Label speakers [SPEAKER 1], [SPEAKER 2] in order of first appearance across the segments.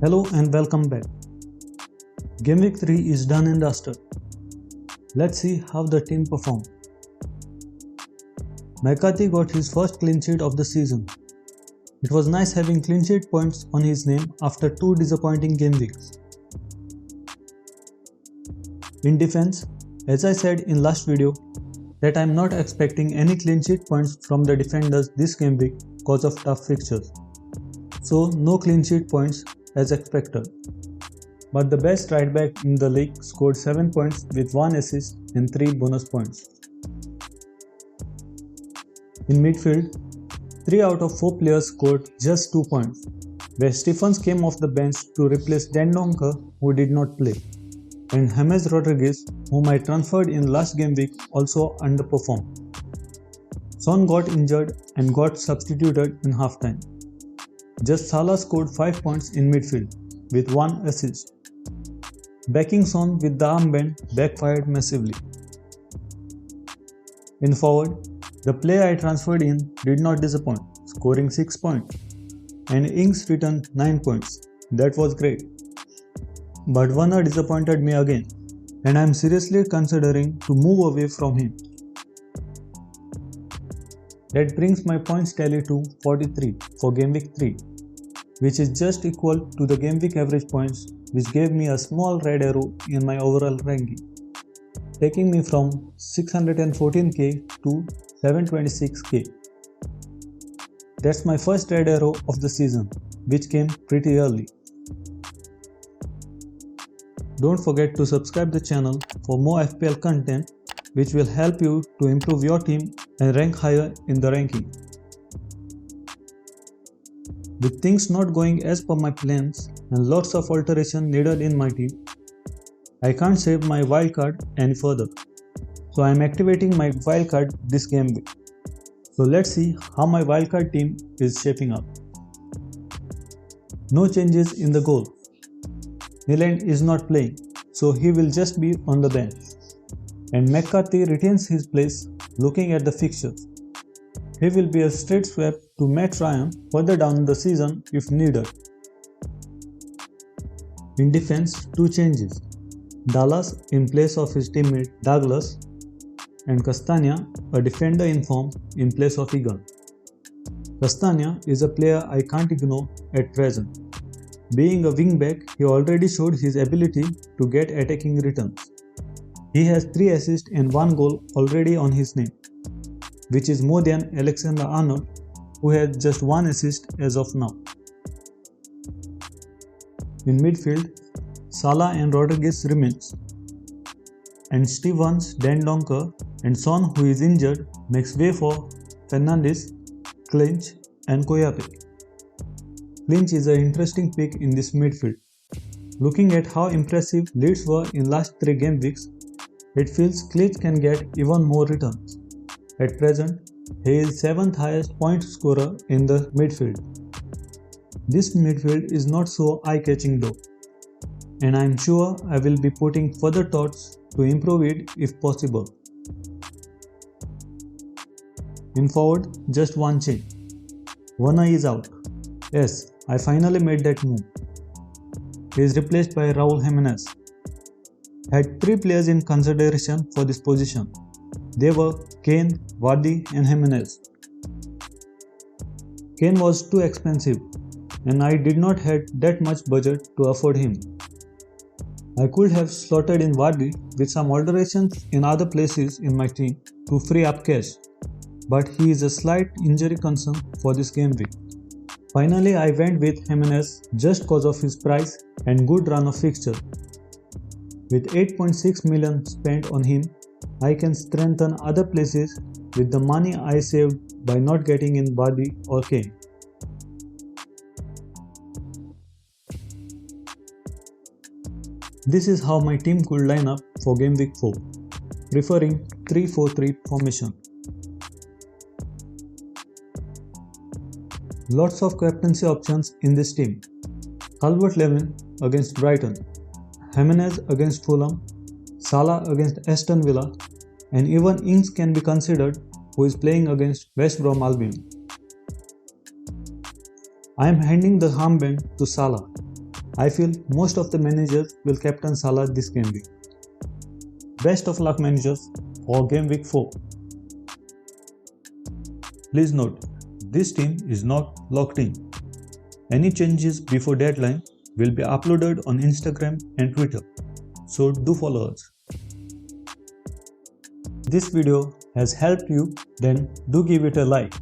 [SPEAKER 1] Hello and welcome back. Game week 3 is done and dusted. Let's see how the team performed. McCarthy got his first clean sheet of the season. It was nice having clean sheet points on his name after two disappointing game weeks. In defense, as I said in last video, that I am not expecting any clean sheet points from the defenders this game week cause of tough fixtures. So no clean sheet points as expected. But the best right back in the league scored 7 points with 1 assist and 3 bonus points. In midfield, 3 out of 4 players scored just 2 points, where Stephens came off the bench to replace Dendoncker, who did not play, and James Rodriguez, whom I transferred in last game week, also underperformed. Son got injured and got substituted in halftime. Just Salah scored 5 points in midfield with 1 assist. Backing Son with the armband backfired massively. In forward, the player I transferred in did not disappoint, scoring 6 points, and Ings returned 9 points. That was great. But Werner disappointed me again, and I am seriously considering to move away from him. That brings my points tally to 43 for game week 3, which is just equal to the game week average points, which gave me a small red arrow in my overall ranking, taking me from 614k to 726k. That's my first red arrow of the season, which came pretty early. Don't forget to subscribe the channel for more FPL content, which will help you to improve your team and rank higher in the ranking. With things not going as per my plans and lots of alteration needed in my team, I can't save my wildcard any further. So I am activating my wildcard this game week. So let's see how my wildcard team is shaping up. No changes in the goal. Nyland is not playing, so he will just be on the bench. And McCarthy retains his place looking at the fixtures. He will be a straight swap to Matt Ryan further down the season if needed. In defense, 2 changes. Dallas in place of his teammate Douglas, and Castagna, a defender in form, in place of Egan. Castagna is a player I can't ignore at present. Being a wingback, he already showed his ability to get attacking returns. He has 3 assists and 1 goal already on his name, which is more than Alexander-Arnold, who has just 1 assist as of now. In midfield, Salah and Rodriguez remains, and Stephens, Dendoncker and Son, who is injured, makes way for Fernandes, Clinch and Koyape. Clinch is an interesting pick in this midfield. Looking at how impressive Leeds were in last 3 game weeks, it feels Clinch can get even more returns. At present, he is 7th highest point scorer in the midfield. This midfield is not so eye-catching though, and I am sure I will be putting further thoughts to improve it if possible. In forward, just 1 change. Werner is out. Yes, I finally made that move. He is replaced by Raul Jimenez. Had 3 players in consideration for this position. They were Kane, Vardy and Jimenez. Kane was too expensive, and I did not have that much budget to afford him. I could have slotted in Vardy with some alterations in other places in my team to free up cash, but he is a slight injury concern for this game week. Finally, I went with Jimenez just cause of his price and good run of fixture. With 8.6 million spent on him, I can strengthen other places with the money I saved by not getting in Vardy or Kane. This is how my team could line up for game week 4, preferring 3-4-3 formation. Lots of captaincy options in this team. Calvert-Lewin against Brighton, Jimenez against Fulham, Salah against Aston Villa, and even Ings can be considered, who is playing against West Brom Albion. I am handing the armband to Salah. I feel most of the managers will captain Salah this game week. Best of luck managers for game week 4. Please note, this team is not locked in. Any changes before deadline will be uploaded on Instagram and Twitter, so do follow us. This video has helped you, then do give it a like.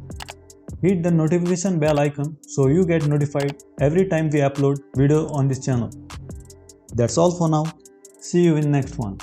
[SPEAKER 1] Hit the notification bell icon so you get notified every time we upload video on this channel. That's all for now. See you in next one.